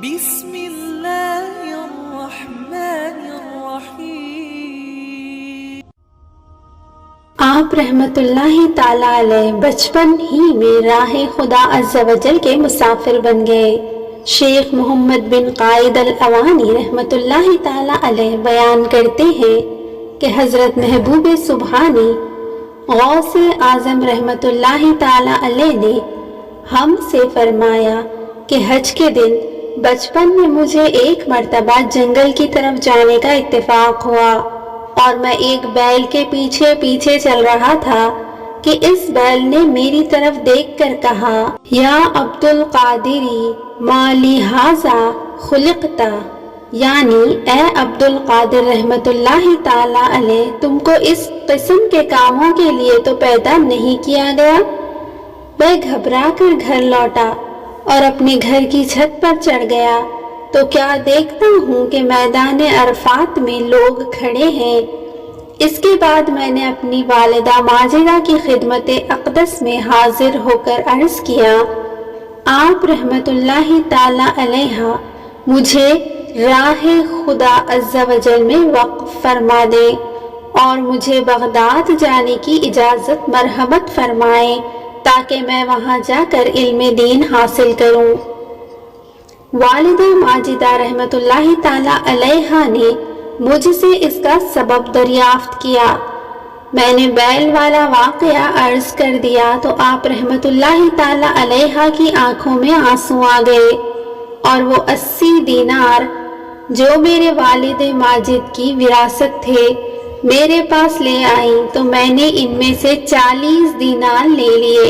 بسم اللہ الرحمن الرحیم۔ آپ رحمت اللہ تعالیٰ علیہ بچپن ہی میں راہ خدا عز و جل کے مسافر بن گئے۔ شیخ محمد بن قائد الاوانی رحمت اللہ تعالیٰ علیہ بیان کرتے ہیں کہ حضرت محبوب سبحانی غوث اعظم رحمت اللہ تعالیٰ علیہ نے ہم سے فرمایا کہ حج کے دن بچپن میں مجھے ایک مرتبہ جنگل کی طرف جانے کا اتفاق ہوا اور میں ایک بیل کے پیچھے پیچھے چل رہا تھا کہ اس بیل نے میری طرف دیکھ کر کہا، یا عبد القادری ما لہذا خلقتا، یعنی اے عبد القادر رحمت اللہ تعالیٰ علیہ، تم کو اس قسم کے کاموں کے لیے تو پیدا نہیں کیا گیا۔ میں گھبرا کر گھر لوٹا اور اپنے گھر کی چھت پر چڑھ گیا تو کیا دیکھتا ہوں کہ میدان عرفات میں لوگ کھڑے ہیں۔ اس کے بعد میں نے اپنی والدہ ماجدہ کی خدمت اقدس میں حاضر ہو کر عرض کیا، آپ رحمت اللہ تعالیٰ علیہ مجھے راہ خدا عز و جل میں وقف فرما دے اور مجھے بغداد جانے کی اجازت مرحمت فرمائیں تاکہ میں وہاں جا کر علم دین حاصل کروں۔ والدہ ماجدہ رحمت اللہ تعالیٰ علیہ نے مجھ سے اس کا سبب دریافت کیا۔ میں نے بیل والا واقعہ عرض کر دیا تو آپ رحمت اللہ تعالیٰ علیہ کی آنکھوں میں آنسو آ گئے اور وہ 80 دینار جو میرے والد ماجد کی وراثت تھے میرے پاس لے آئیں تو میں نے ان میں سے 40 دینار لے لیے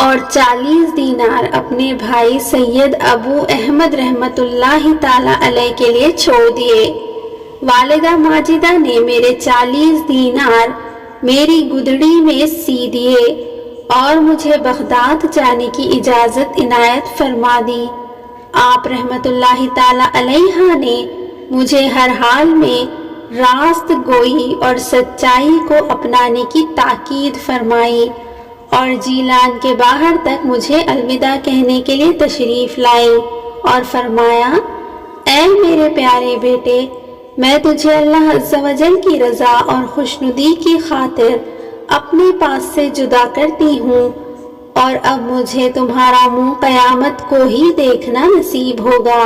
اور 40 دینار اپنے بھائی سید ابو احمد رحمت اللہ تعالیٰ علیہ کے لیے چھوڑ دیے۔ والدہ ماجدہ نے میرے 40 دینار میری گدڑی میں سی دیے اور مجھے بغداد جانے کی اجازت عنایت فرما دی۔ آپ رحمت اللہ تعالیٰ علیہ نے مجھے ہر حال میں راست گوئی اور سچائی کو اپنانے کی تاکید فرمائی اور جیلان کے باہر تک مجھے الوداع کہنے کے لیے تشریف لائی اور فرمایا، اے میرے پیارے بیٹے، میں تجھے اللہ عز و جل کی رضا اور خوشنودی کی خاطر اپنے پاس سے جدا کرتی ہوں اور اب مجھے تمہارا منہ قیامت کو ہی دیکھنا نصیب ہوگا۔